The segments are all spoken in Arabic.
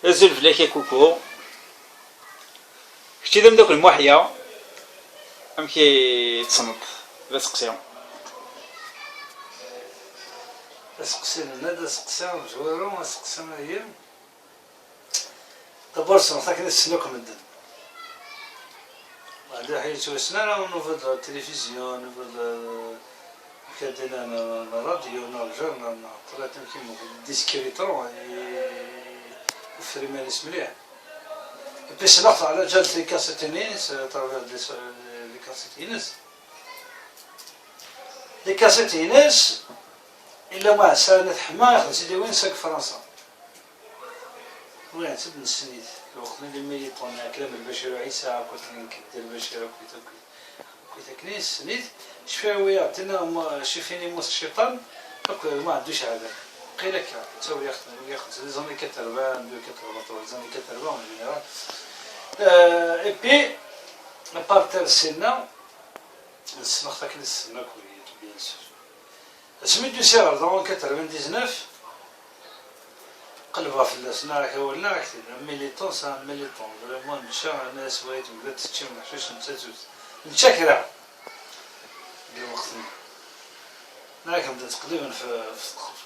أزول فلاكي كوكو كنتي دام داك المحيا أم كي تصنت لا تقسيهم سقسينا هذا سقسينا جوارو سقسينا هي دابا صنعت كنا نستناوك مدن بعد حيت وسنا نوفد التلفزيون نوفد كادينا الراديو الجورنال طلعت كيما ديسكريتور فريمانيس مليح باش نقطع على جال لي كاسيتينيس تروفير لي كاسيتينيس لي كاسيتينيس إلا ما سالنا حما ياخذ سيدي وين ساك فرنسا وين تبن السنيت الوقت اللي ميليطون كلام البشير وعيسى كنت نكدر البشير كنت كنيس سنيت شفاو يعطينا شفيني موس الشيطان ما عندوش هذا قيل لك تسوي ياخذ لي زوني 80 2 زوني 80 اون جينيرال اي بي لابارتير سينا نسمح لك نستناك بيان سور سميتو سير دون 99 قلبها في السنا راك ولنا كثير ميليتون سا ميليتون فريمون مشى ناس وايد بدات تشي من حشيش متشكرة الوقت راك بدات تقريبا في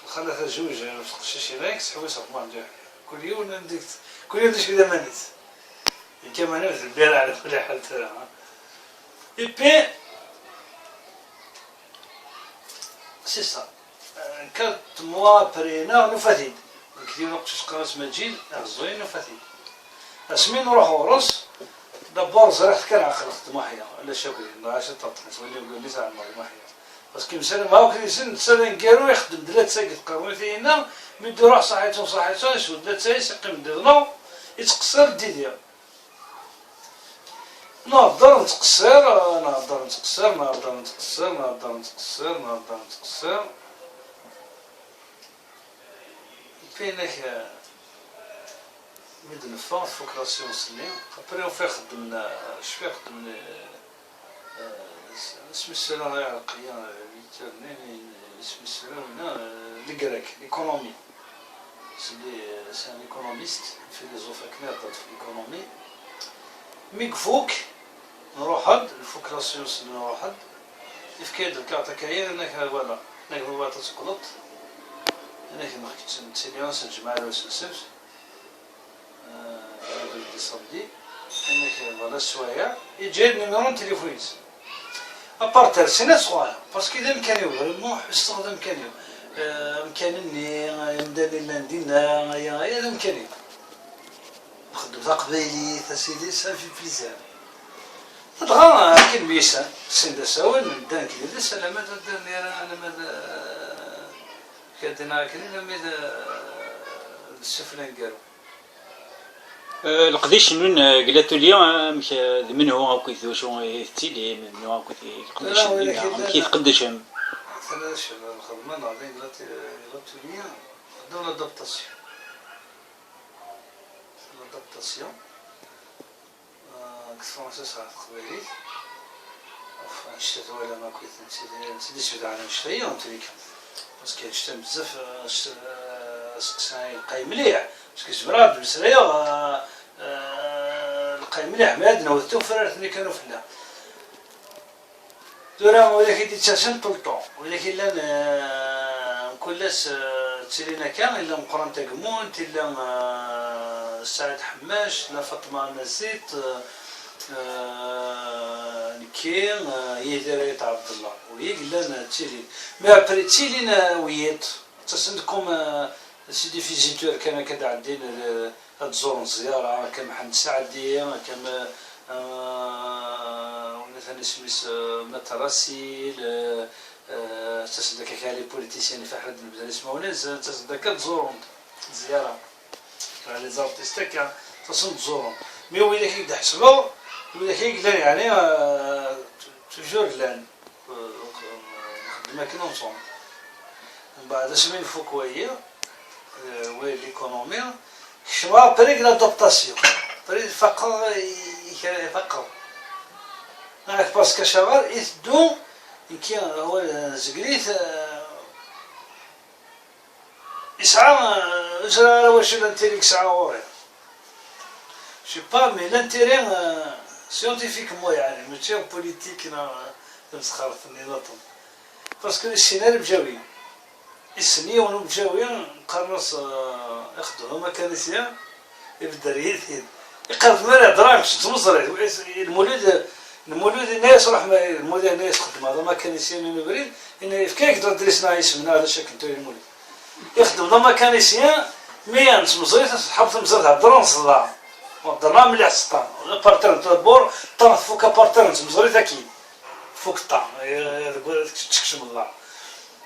الخلاثة جوج في القشيش هناك تحوس ما كل يوم نديك كل يوم ندير كذا مانيت كما نفس البيرة على كل حال ترى اي بي سي سا 4 موا برينا نفاتيد كثير نقص قراص مجيل زوين نفاتيد اسمين نروح ورس دابور زرعت كان عقل خدمة حيا على شاكري عشان تطلع تولي يقول لي تاع المغرب حيا باسكو مثلا ما هو كريسن مثلا كانوا يخدم دلات ساكت قروتي هنا مدو روح صحيتو شو دلات سايس يقيم ديرنا يتقصر ديديا نهضر نتقصر فينك ميدن فان فوكراسيون سليم ابري وفي خدمنا شويه خدمنا اسم السلام العراقية اسم السلام لي غريك ايكونومي سي ان ايكونوميست فيلوزوف كبير في الايكونومي ميك فوك نروح هاد الفوكراسيون سليم نروح هاد يفكيد الكارتا كاين انك فوالا انك هو تسقط انك نخدم تسيليونس الجماعة الوسوسات دي صدي انك فوالا شويه يجي نيميرو تليفونيس ابارتر سينا صغير باسكو اذا مكانيو فريمون استخدم مكانيو مكانني مداني لاندينا هذا مكانيو نخدم تقبيلي تسيدي سافي بليزير دغا كاين ميسان سيدا ساوين ندان كذا سلامات داني انا ماذا كادنا كاين ماذا السفلان كارو القديش نون قلاتو اليوم من هو كيف شو يثيلي من هو كيف قدشهم ثلاث الخدمة نعطي قلاتو اليوم خدمنا لادابتاسيون كفرنسا صارت قبيليت نشتات ولا ما كنت نسيدي سود على نشرية ونتريك باسكو نشتا بزاف سقساي لقاي مليح باسكو جبرات بسرية لقاي مليح مادنا وثو فرارتني كانوا فلا دورا ولكن تيتشاشن طول طون ولكن لان كلاس تسيرينا كان إلا مقرن تاقمون إلا سعد حماش لا فاطمة نزيت كاين يدير تاع عبد الله ويقلنا تيلين مي ابري تيلين ويات تصندكم سيدي فيزيتور كان كذا عندنا تزورون زياره كان محمد سعدي كان مثلا سميس متراسيل تصدق كالي بوليتيسيان في احد البلاد اسمه ناس تصدق تزورون زياره لي زارتيست كان تصند تزورون مي وين كيبدا حسبوا ولا كيقلان يعني توجور لان نخدم كي نصوم من بعد سمين فوكويه وي ليكونومي شوا بريك لادابتاسيون بريك فقر يفقر هاك باسكو شغال يثدو كي هو زقريت يسعى زرا واش الانتيري يسعى غوري شي با مي الانتيري سيونتيفيكمون يعني ماشي بوليتيك نسخر في النظام باسكو السيناريو بجاوي السنية ونو بجاوي قرص ياخدوها مكانسيا يبدا يثير يقرض مال دراهم تمزري المولود الناس راح المولود الناس خدم هذا مكانسيا من بريد ان كيف يقدر درسنا اسم هذا الشكل تو المولود يخدم ذا مكانسيا ميان تمزري حبط مزرها درون صداع درنا مليح سطان بارترن تبور طان فوق بارترن تمزري اكيد فوق الطعم تكشم الله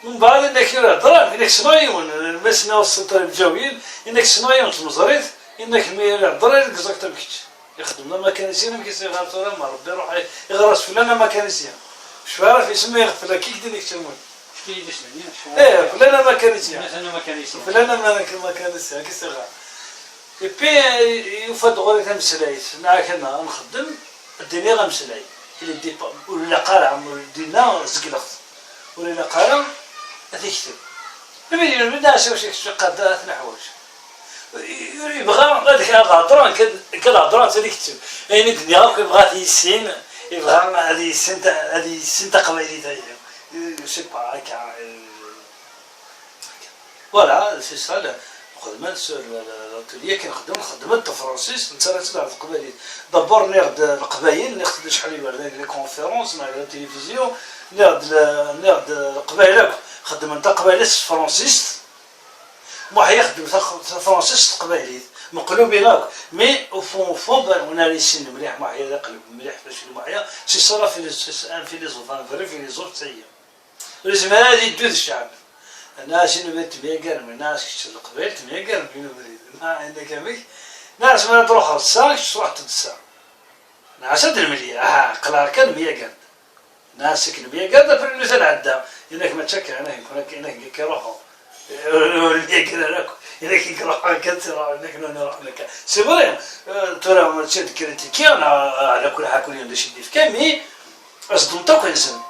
من بعد انك يهضر انك سنايون المسنا والسلطه الجويين انك سنايون تمزريت انك يهضر يلقزك تبكيت يخدم لنا مكانسيين كيصير غير ما ربي يروح يغرس فلانه مكانسيين واش عارف يسمى يغفل لك كي ديك تمون ايه فلانه مكانسيين فلانه مكانسيين كيصير اي بي يفضل غير تمسلايت معاك انا نخدم الدنيا غمسلاي اللي ولا قارع دينا زقلخت ولا قارع تكتب نبي الناس واش قاد ثنا حوايج يبغى هذيك الهضره كالهضره تاع يكتب يعني الدنيا يبغى يسين يبغى هذه السن تقبيلي تاعي سي با هكا فوالا سي سا خدمت سور الاتوليه كنخدم خدمت فرونسيس نتسالت على القبائل دابور ناخد القبايل ناخد شحال يبان لي كونفيرونس مع التلفزيون ناخد القبائل خدمت قبائل فرونسيس ما يخدم فرونسيس قبائلي مقلوبين هاك مي او فون انا لي سين مليح معايا قلب مليح باش معايا سي صرا في فيليزوف فري فيليزوف تاهي لازم هذه تدوز الشعب الناس اللي بيت بيقر من الناس يشتري القبيل تبيقر بينو بريد ما عندك ميك ناس ما تروح الساق تروح تدسا ناس المليا قلال كان بيقر ناس كن بيقر في المثل عدا انك ما تشكى انا انك كيروحوا بيقر لك انك يروحوا كثر انك نروح لك سي فري ترى ما تشد كريتيكي انا على كل حال كل يوم شي في كامي اصدمتك انسان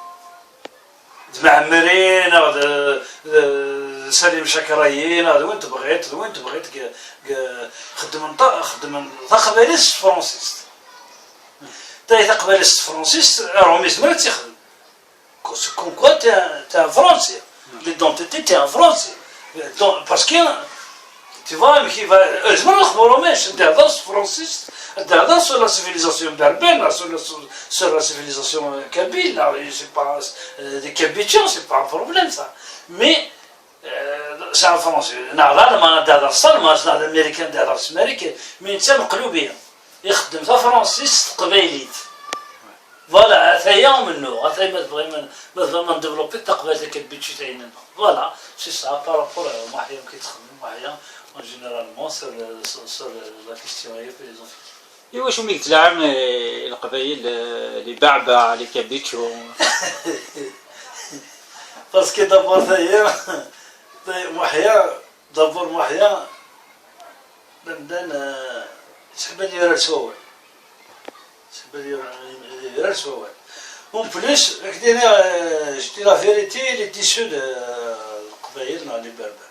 معمرين سليم شكرايين هذا وين تبغيت خدم قباليس فرونسيست تاي قباليس فرونسيست راهم يسمى تيخدم كون كوا تاع فرونسي ليدونتيتي تاع فرونسي باسكو tu vois mais qui va je me reprends mais d'abord francis d'abord sur la civilisation berbère sur la civilisation kabyle là c'est pas des kabylons c'est pas un problème ça mais c'est en français نعرف ما ندار الصل ما نعرف الامريكان دار الامريكي من تم قلوبيه يخدم تا فرانسيس قبيليت فوالا ثايا منو ثايا ما نديفلوبي تقبل كبيتشي تاعنا فوالا سي سا بارابور محيا كيتخدم محيا généralement sur la question في les enfants. ايوا شو ميك تلعب القبائل اللي بعبع اللي كابيتشو باسكو دابور ثايا محيا دابور محيا بندان تحب لي راه سواوع تحب لي راه سواوع اون بليس كدينا جدي لا فيريتي لي ديسو القبائل نهار لي بربر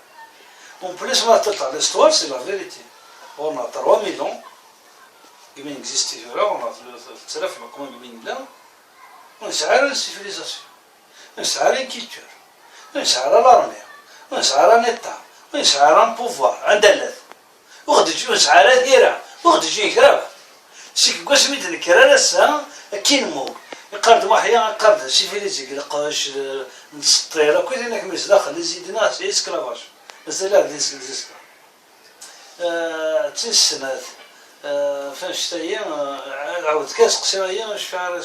En plus, l'histoire, c'est la vérité. On a 3000 ans, il existe là, on a on a une civilisation, une culture, l'armée, un état, un pouvoir, un délai. On a c'est que quoi, c'est que la ça, qui nous قرض محيا قرض سيفيليزي قاش نسطير كل هناك مش داخل يزيدنا سي اسكلافاج مثلا ديس الجسم تسنات فاش تاهي عاود كاس قصيريه واش فيها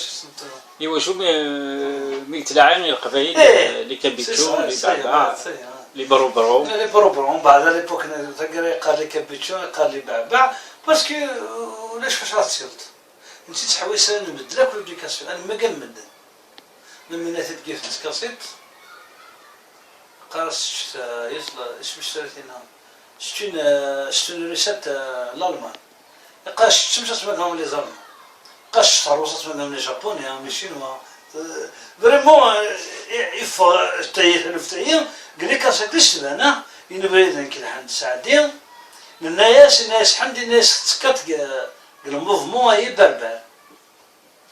ايوا شو مي تلاعين القبائل اللي كبيتشو اللي بعبع اللي بروبرو بعد ليبوك تقري قال لي كبيتشو قال لي بعبع باسكو علاش فاش غتصيرت نسيت حوايج نبدل لك ليديكاسيون انا ما كنبدل من تبقى في الكاسيت قارس يطلع اش اشتريتينا شتون ريسات الالمان قاش تمشى تماهم لي زالمان قاش تروس تماهم لي جابونيا مي شينوا فريمون يفو تاي الفتايه قال لي كاسيت اش انا ينبريد نكل عند سعدين الناس حمدي الناس تسكت الموفمون هي بربر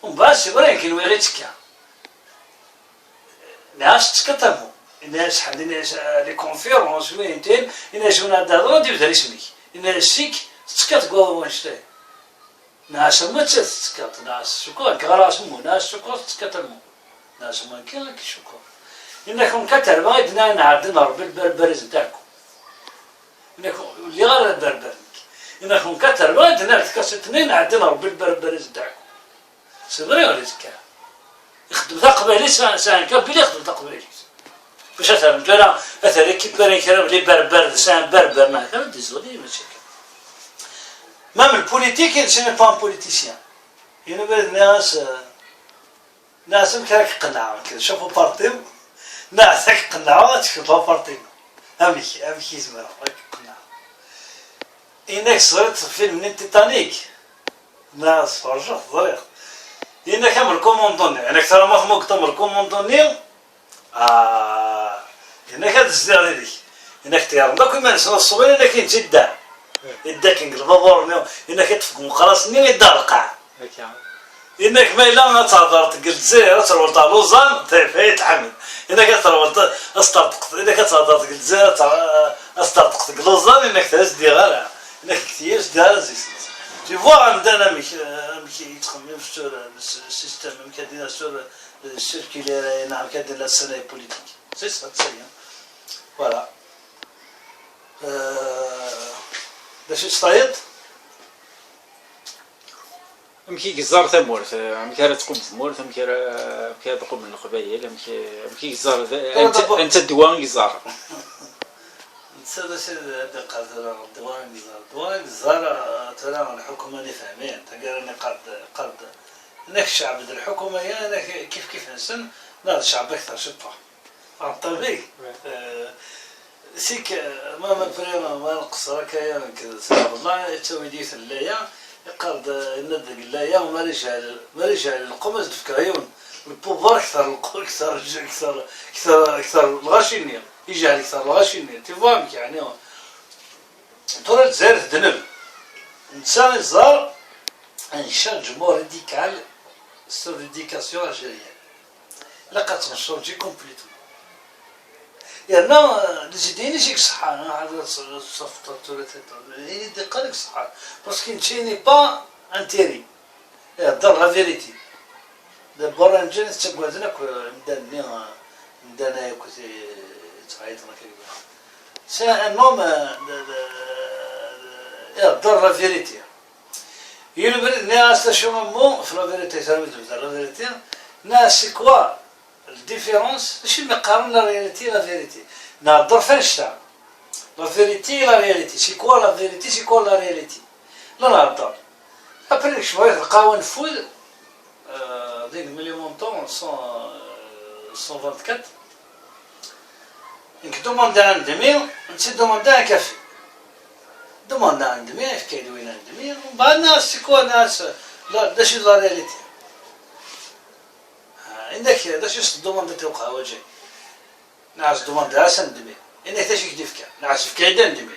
ومن بعد سيبرين كي نويري تكا ناس تسكتهم الناس حمدي الناس لي كونفيرونس وينتين الناس هنا دادرو دي بدل اسمك الناس سيك تسكت قوة وانشتي ناس ما تسكت ناس شكون كراس مو ناس شكون تسكت المو ناس ما كاين لك شكون انكم كتر ما بدنا نعدنا ربي البربرز نتاعكم انكم اللي غير البربر انكم كتر ما بدنا تكسرتنين عندنا ربي البربرز نتاعكم صبري ولا تكا يخدم تقبلي سان كبلي يخدم تقبلي باش مثلا مثلا كي بان كلام لي بربر سان بربر ما كان ديزولي ماشي ما من البوليتيك سي با بوليتيسيان الناس ناس كراك قناعه كذا شوفوا بارتيو ناس قناعه تشوفوا بارتيو امشي زعما قناعه انك صرت فيلم التيتانيك ناس فرجت ضريح انك كامل كوموندوني انك ترى ما فموك تمر كوموندوني انك هذا الزيار هذيك انك تيار داك ما نسوا الصوين انك تدا يداك نقلب انك تفكم خلاص ني يدار القاع انك ما الا ما تهضر تقول زير تروح لوزان فايت حمد انك تروح استرتق انك تهضر تقول زير استرتق لوزان انك تهز ديالها انك كثير دار زي tu vois عندنا مش يتخمم في السيستم كدينا سور السيركولير نعم كدير السنه بوليتيك سي سا سي فوالا باش تصايد مكي كزار ثمورت مكي تقوم ثمورت مكي تقوم من القبائل مكي كزار انت الدوان كزار هذا شيء قال الدوان كزار ترى الحكومه اللي فاهمين تقال اني قد انك الشعب ذا الحكومه هي انا كيف نسن لا الشعب اكثر شطه طبيعي سيك ما بريما ما نقصر كاين كذا والله تسوي ديث الليا يقرد الندق الليا وما رجال القمص في كرايون البوفار اكثر الغاشينيه يجي على اكثر الغاشينيه تفهمك يعني طول الجزائر تدنب انسان الزار انشاج مو راديكال سور ريديكاسيون الجيريان لقد تنشرجي كومبليتوم يعني الجديين يجيك صحة هذا الصفطة يعني دقالك صحة باسكو نتشيني با انتيري يهدر لا فيريتي دابا نجي نستقبل هناك مدانا كنتي تعيطنا كيقول سي ان نوم يهدر لا فيريتي ينبرد ناس شو مو في لا فيريتي لا فيريتي ناس سي كوا الديفيرونس ماشي مقارن لا رياليتي لا فيريتي نهضر فين الشعب لا فيريتي لا رياليتي سي كوا لا فيريتي سي كوا لا رياليتي لا نهضر ابري شويه تلقاو نفوذ ديك مليون طون 124 انك دوموند ان دمي نسي دوموند ان كافي دوموند ان دمي في كيدوين ان دمي ومن بعد ناس سي كوا ناس لا داشي لا رياليتي عندك داش يصدومون تلقى وجهي ناس دومون داس ندمي انك تاشي كديفكا ناس في كيدا ندمي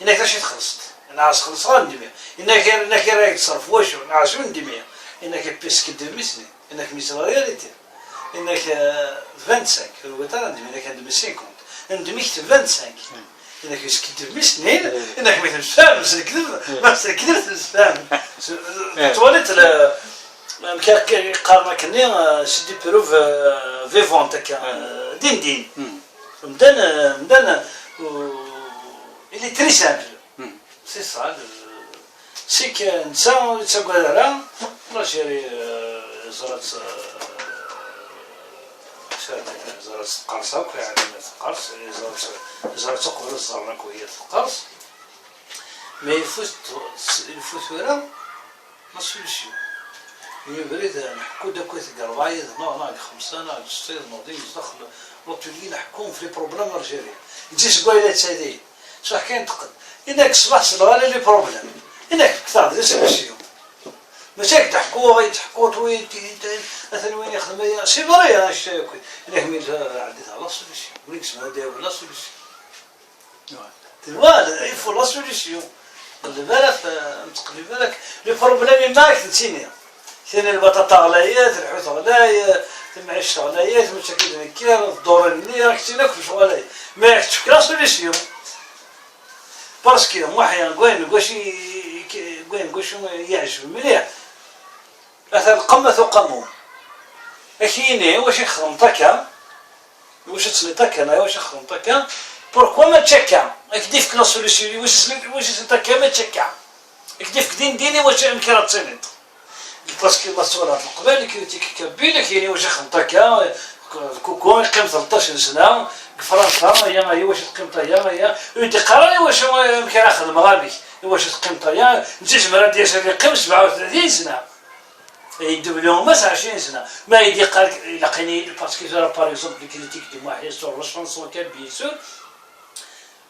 انك تاشي تخلصت ناس خلص ندمي انك راك تصرف واش ناس ندمي انك بيسك دمسني انك ميس لا رياليتي انك 25 هو تاع ندمي انك ندمي 50 ندمي 25 انك بيسك دمسني انك ما تفهمش الكذب ما تكذبش تفهم تواليت كان قارنا كني سيدي بروف فيفون تاع دين مدان اللي تري سامبل سي صا سي كنسان تقول راه لا شيري زرات قرصه يعني قرص زرات قبل الزرنا كويه قرص مي يفوت ورا ما سوليسيون يبريد نحكو داك ربعيه ناق 5 ناق 6 نوضي دخل لوطولي نحكوهم في لي بروبليم الجيريان تجيش قايله تسادي صح كاين تقد انك صباح صغار لي بروبليم انك كثر ديال سوليسيون ماشي تحكوا يتحكوا توي مثلا وين يخدم سي فري انا شتي انك ميل عديتها لا سوليسيون وليك اسمها داير لا سوليسيون تلوال يفو لا سوليسيون قلب بالك تقلب بالك لي بروبليم ماك تنسيني ثاني البطاطا غلايات الحوت غلاية المعيشة غلايات مشاكل هكا الدور النية راك تيناك في شغلاي ما يكتشف لا سوليسيون باسكو محيا كواش يعجب مليح مثلا قمة وقمو أكيني واش يخدم طاكا واش تصلي طاكا أنا واش يخدم طاكا بوركوا ما تشكا كديف لا سوليسيون واش طاكا ما تشكا كديف ديني واش يمكن تصينيط باسكو المسؤولات القبائل كريتيك كبيرة يعني واش يخدم طاكا كوكو يقيم 13 سنة فرنسا هي واش تقيم طايا هي ودي قراني واش يمكن ياخذ مغاربي واش تقيم طايا نتجمع ديال اللي يقيم 37 سنة يدبلهم بس 20 سنة ما يدي قال لقيني باسكو جرا باغ اكزومبل كريتيك دي واحد سور لا شانسون كان بيان سور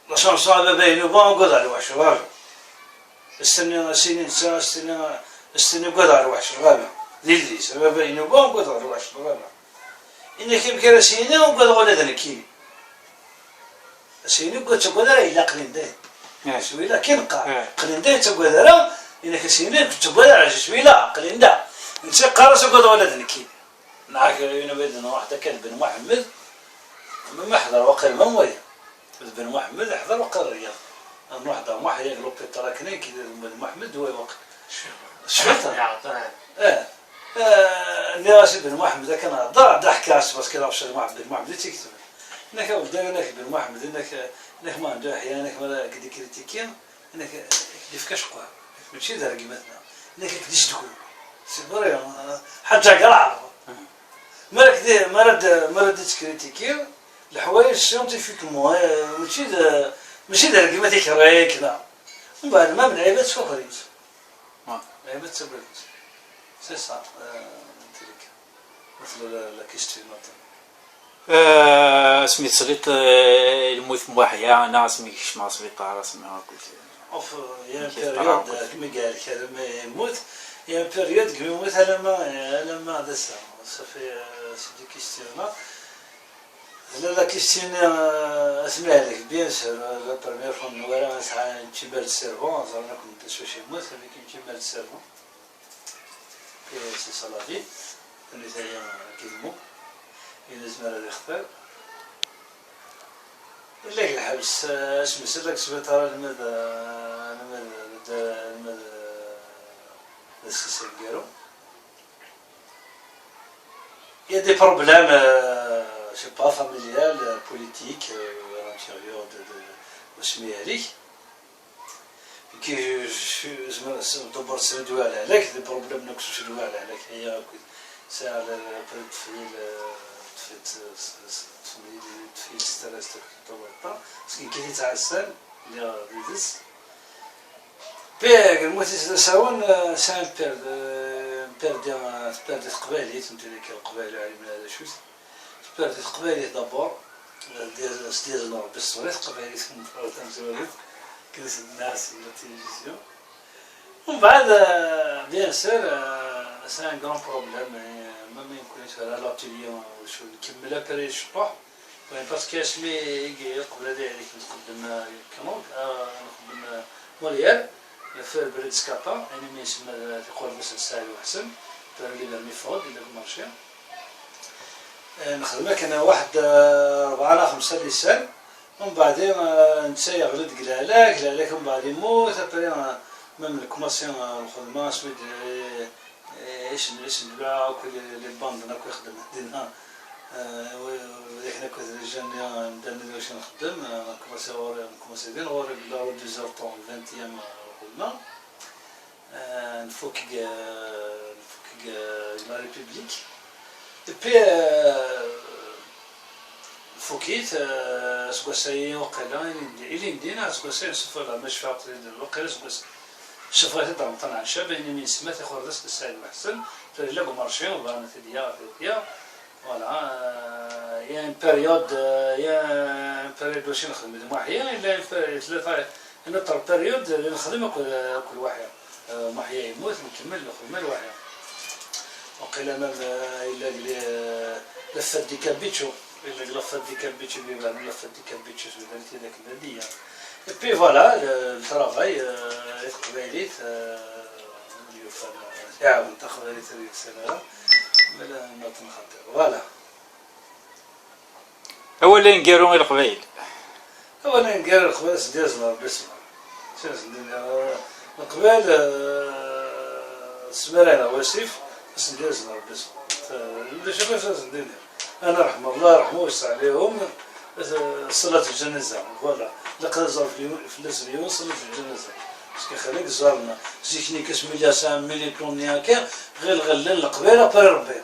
لا شانسون هذا باين بون قد على واش غالي استنى سنين استنى قد على واش غالي ديلي سبب باين بون قد على واش غالي إنك يمكن سينا وقد غلا ذنكين سينا قد تقول راه إلا قلندين شويلا كنقع قلندين تقول راه إنك سينا تقول راه شويلا قلندا نسي قارس وقد غلا ذنكين معك ينبدنا واحدة كان بن محمد ما حضر وقال ما مويا بن محمد حضر وقال الرياض واحدة واحد يقلب في التراكنين كذا بن محمد هو وقت شفت ناس بن محمد كان ضحكاس بس كذا وش بن محمد تكتب انك ولد انك بن محمد انك ما عنده احيانا ما قد كريتيكين انك كيف كشقه ماشي دار قيمتنا انك كديش تقول سيبوري حتى قرع مرد كريتيكين الحوايج سيونتيفيكمون ماشي دار قيمتك راهي كذا ومن بعد ما من عيبات سكريت عيبات سكريت سي صا مثل لا كيستيون سميت صليت الموت موحيا انا سميكش مع سبيطار اسمها قلت اوف يا بيريود كما قال هذا ما يموت يا بيريود كما يموت لما هذا صافي سيدي كيستيون لا كيستيون اسمع لك بيان سور لا بروميير فوا نورا مسحا نتيبال السيرفون زعما كنت شويه يموت ولكن نتيبال السيرفون سي صلاتي اللي ثاني كيدمو يلزم هذا يختار اللي الحبس اسمه سلك سبيطار لماذا ديالو il y a des problèmes je sais pas familial politique à l'intérieur de Smiali كي دبر سندوا على هذاك دي بروبليم نقصوا شنو على هذاك هي ساعه التفعيل تفعيل ستريس تطور باسكو كي تاع اللي ديس بيغ المؤسسه ساون سان بير ديال قبالي فهمتي ديك القبائل علم هذا شوز بير ديال قبالي دابور ديال نور بالصوريت قبالي فهمتي كنت الناس اللي تيليفزيون ومن بعد بيان سور سي ان غران بروبليم ما يمكنش على لاتيليون شو نكملها بري الشطوح باسكو اسمي قبل هذا نقدم كانون نخدم مولير في البريد سكابا يعني ما يسمى في قرب بس الساعي وحسن اللي برمي فوق اللي المارشي نخدمها كان واحد 4 5 لسان ومن بعدين نتسايا غلد قلالك ومن بعد يموت ابري ميم الكوماسيون الخدمه سميت ايش نباع كل لي باند انا كنخدم دينا وديك انا كنت جاني ندير واش نخدم كوماسي دين غور لا 2 طون 20 الخدمه نفوك لا ريبوبليك بي فوكيت سكوساي وقيلا اللي ندينا سكوساي نصفر مش فاق وقيلا سكوساي شفرات تاع طلع شاب يعني من سمات يخرج راسك السعيد محسن فلا مارشي وبانا في فوالا يا ان بيريود واش نخدم محيا الا ثلاثه نطر بيريود اللي نخدم كل واحد محيا يموت نكمل الخدمه الواحد وقيلا ما الا لفات ديكابيتشو إلا لفت دي كابيتشو بيبان لفت دي كابيتشو سودانتي ذاك البلدية. بي فوالا الترافاي القبايليت يعاون تقبايليت هذيك السنة ولا ما تنخطر فوالا. أولا نقارو القبايل. أولا نقارو القبايل سدير زمر بسمة. شنو سندير القبايل سمرانة واسيف سندير زمر بسمة. اللي شوف سندير أنا رحمه الله يرحمه ويسع عليهم صلاة الجنازة فوالا. لقد زار في اليوم صلاة الجنازة. باسكو خليك زارنا زيكني كاسمي لا سام ميليتون هكا غير الغلال القبائل ابري ربي.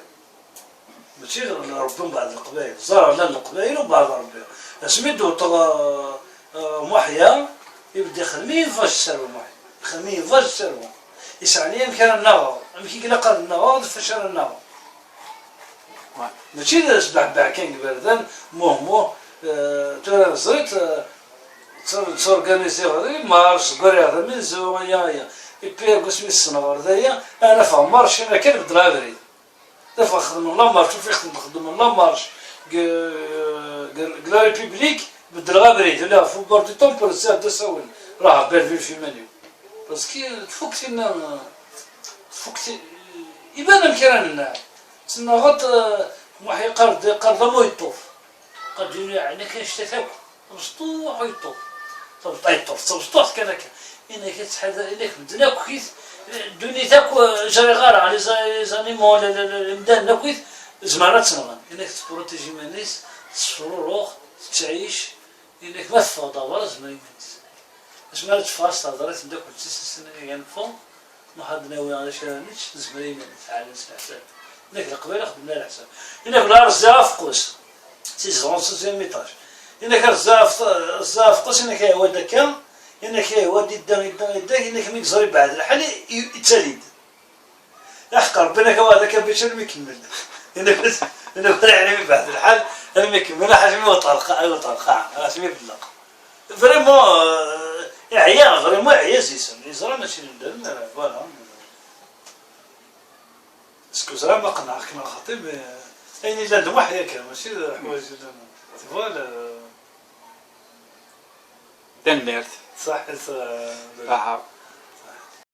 ماشي ربهم بعد القبائل زار على القبائل وبعد ربي. سميتو محيا يبدا يخدم فاش السرو محيا يخدم فاش السرو يسعني كان النغر كي قال قال النغر فشل النغر ماشي سبع كان بردان موه ترى زرت تورغانيزي غادي مارش قريه هذا من زويا يبيع قسمي السنغار ذايا انا فهم مارش انا كان بدلا بريد دفع خدم لا مارش شوف يخدم لا مارش قلا ريبوبليك بدلا بريد لا فو بارتي تومبر ساعه تساوي راه بيرفيل في منيو باسكو تفوكتينا تفوكتي يبان الكران تسنى غط محي قرد مو يطوف قد يعني كنشتاك مسطوح ويطوف طبطوح كذاك إنك تحدى إنك بدنا كويس دنيتك جري غار على زانيمون المدان كويس زمانات سنغان إنك تبروتيجي مانيس تصفرو تعيش إنك ما تفوضى ولا زمان مانيس زمانات فاس هضرات بداك تسنى يعني فوق ما حد ناوي على شرانيش زمان مانيس على الحساب إنك القبيلة خدمنا على الحساب إنك لا رزاف قوس سيزون سوسيال ميطاج إنك رزاف قوس إنك هو دكان إنك ودي يدان إنك ميكزري بعد الحال يتساليد أحق ربنا كواذا كان بيشر ميكمل إنك يعني بعد الحال أنا ميكمل حاجة مي وطلقة اسمي بالله فريمون عيا فريمون عيا سيسن يزرا ماشي ندير فوالا اسكو زرا ما قنعك كما خطيب أين إلا ندم واحد ياك ماشي حوايج فوالا دنيرت صح صح